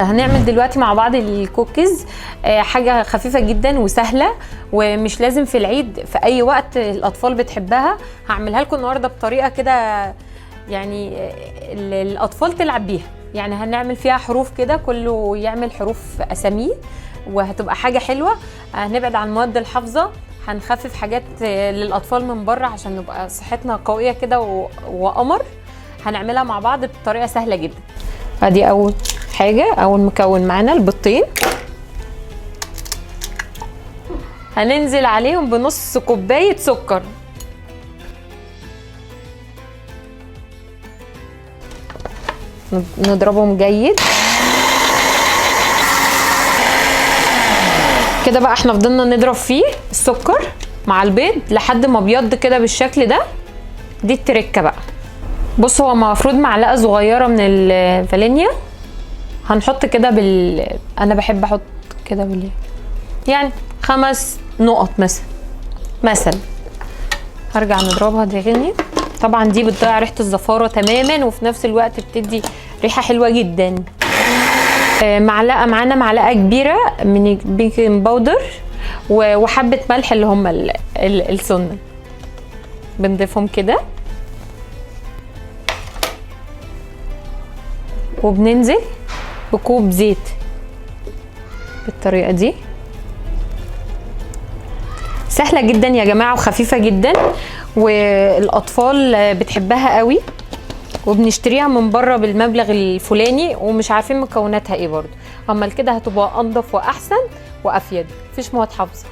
هنعمل دلوقتي مع بعض الكوكيز، حاجة خفيفة جدا وسهلة ومش لازم في العيد، في اي وقت الاطفال بتحبها. هعملها لكم النهارده بطريقة كده يعني الاطفال تلعب بيها. يعني هنعمل فيها حروف كده، كله يعمل حروف اساميه وهتبقى حاجة حلوة. هنبعد عن المواد الحافظة، هنخفف حاجات للاطفال من بره عشان نبقى صحتنا قوية كده وقمر. هنعملها مع بعض بطريقة سهلة جدا. ادي اول حاجة، اول مكون معانا البيضتين، هننزل عليهم بنص كوباية سكر. نضربهم جيد كده. بقى احنا فضلنا نضرب فيه السكر مع البيض لحد ما ابيض كده بالشكل ده. دي التركه بقى. بص، هو المفروض معلقه صغيره من الفانيليا. هنحط كده انا بحب احط كده يعني 5 نقط مثلا. هرجع نضربها تاني. طبعا دي بتضيع ريحه الزفاره تماما، وفي نفس الوقت بتدي ريحه حلوه جدا. معلقه معانا، معلقه كبيره من البيكنج باودر وحبه ملح اللي هم السنه، بنضيفهم كده وبننزل بكوب زيت بالطريقه دي. سهله جدا يا جماعه وخفيفه جدا، والاطفال بتحبها قوي، وبنشتريها من بره بالمبلغ الفلاني ومش عارفين مكوناتها ايه برضو. اما كده هتبقى انضف واحسن وافيد، مفيش مواد حافظه.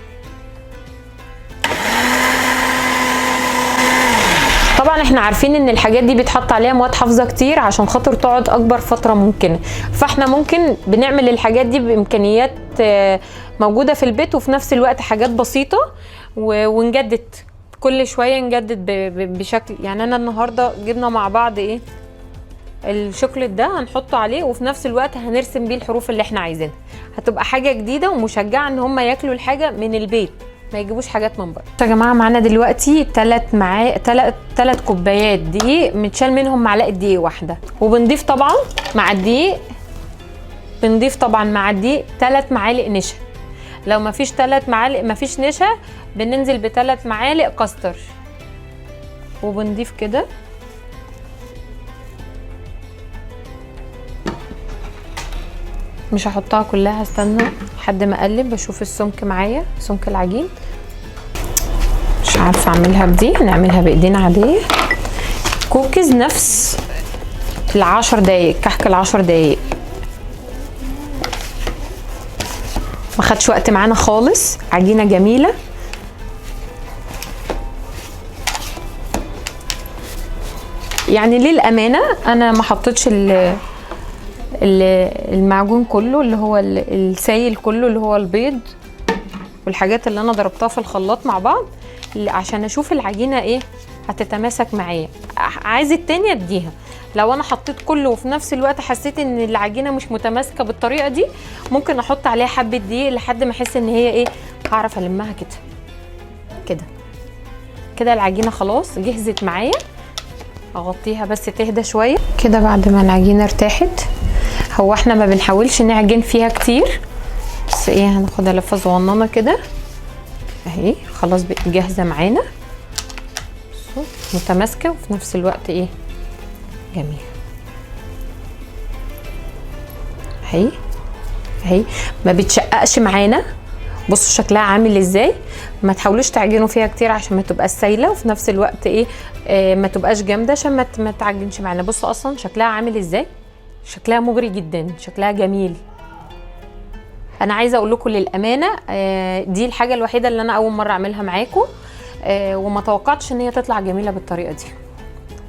طبعا احنا عارفين ان الحاجات دي بيتحط عليها مواد حافظه كتير عشان خاطر تقعد اكبر فتره ممكنه، فاحنا ممكن بنعمل الحاجات دي بامكانيات موجوده في البيت، وفي نفس الوقت حاجات بسيطه ونجدد كل شويه، نجدد بشكل. يعني انا النهارده جبنا مع بعض ايه الشوكليت ده، هنحطه عليه وفي نفس الوقت هنرسم بيه الحروف اللي احنا عايزينها. هتبقى حاجه جديده ومشجعه ان هم ياكلوا الحاجه من البيت، ما يجيبوش حاجات من بره. يا جماعه معانا دلوقتي 3 كوبايات دقيق، متشال منهم معلقه دقيق واحده، وبنضيف طبعا مع الدقيق 3 معالق نشا. لو ما فيش 3 معالق، ما فيش نشا، بننزل ب3 معالق كاستر، وبنضيف كده مش هحطها كلها، هستنى لحد ما اقلب بشوف السمك معايا، سمك العجين. مش عارفه اعملها بدي، نعملها بايدينا عاديه. كوكيز نفس 10 دقايق، كحك 10 دقايق، ما خدش وقت معانا خالص. عجينه جميله. يعني للامانه انا ما حطيتش المعجون كله اللي هو السايل كله اللي هو البيض والحاجات اللي انا ضربتها في الخلاط مع بعض، عشان اشوف العجينه ايه هتتماسك معايا. عايز التانية اديها. لو انا حطيت كله وفي نفس الوقت حسيت ان العجينه مش متماسكه بالطريقه دي، ممكن احط عليها حبه دقيق لحد ما احس ان هي ايه، هعرف المها كده العجينه خلاص جهزت معايا. اغطيها بس تهدى شويه كده. بعد ما العجينه ارتاحت، هو احنا ما بنحاولش نعجن فيها كتير، بس ايه، هناخدها لفه صغننه كده اهي. خلاص بقت جاهزه معانا، متماسكه وفي نفس الوقت ايه، جميل. اهي ما بتشققش معانا. بصوا شكلها عامل ازاي. ما تحاولوش تعجنوا فيها كتير عشان ما تبقاش سايله، وفي نفس الوقت ايه، ما تبقاش جامده عشان ما تعجنش معانا. بصوا اصلا شكلها عامل ازاي، شكلها مغري جدا، شكلها جميل. انا عايزه اقول لكم للامانه، دي الحاجه الوحيده اللي انا اول مره اعملها معاكم، وما توقعتش ان هي تطلع جميله بالطريقه دي.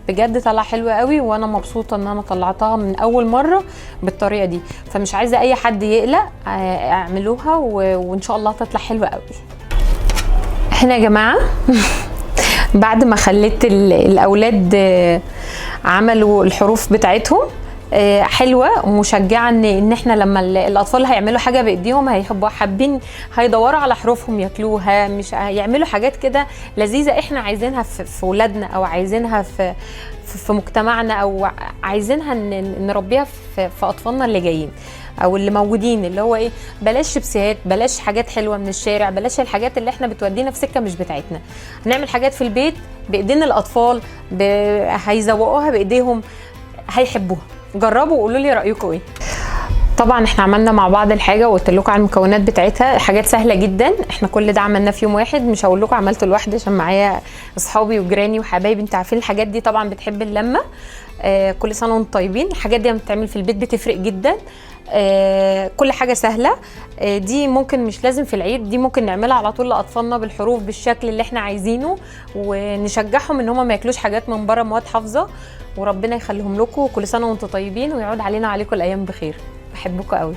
بجد طلع حلوه قوي، وانا مبسوطه ان انا طلعتها من اول مره بالطريقه دي. فمش عايزه اي حد يقلق، اعملوها وان شاء الله تطلع حلوه قوي. احنا يا جماعه بعد ما خليت الاولاد عملوا الحروف بتاعتهم حلوه ومشجعه، ان احنا لما الاطفال هيعملوا حاجه بايديهم هيحبوا حابين، هيدوروا على حروفهم ياكلوها، مش هيعملوا حاجات كده لذيذه احنا عايزينها في ولادنا، او عايزينها في مجتمعنا، او عايزينها نربيها في اطفالنا اللي جايين. او اللي موجودين، اللي هو ايه، بلاش شيبسيات، بلاش حاجات حلوه من الشارع، بلاش الحاجات اللي احنا بتودينا في سكه مش بتاعتنا. هنعمل حاجات في البيت بايدين الاطفال، هيزوقوها بايديهم، هيحبوها. جربوا وقولوا لي رايكم ايه. طبعا احنا عملنا مع بعض الحاجه وقلت لكم على المكونات بتاعتها، حاجات سهله جدا. احنا كل ده عملناه في يوم واحد، مش هقول لكم عملته لوحدي عشان معايا اصحابي وجيراني وحبايبي، انتوا عارفين الحاجات دي طبعا بتحب اللمه. كل سنه وانتم طيبين. الحاجات دي لما بتتعمل في البيت بتفرق جدا. كل حاجه سهله. دي ممكن مش لازم في العيد، دي ممكن نعملها على طول لاطفالنا بالحروف بالشكل اللي احنا عايزينه، ونشجعهم ان هم ما ياكلوش حاجات من بره مواد حافظه. وربنا يخليهم لكم، وكل سنه وانتم طيبين، ويعود علينا وعليكم الايام بخير. بحبكم قوي.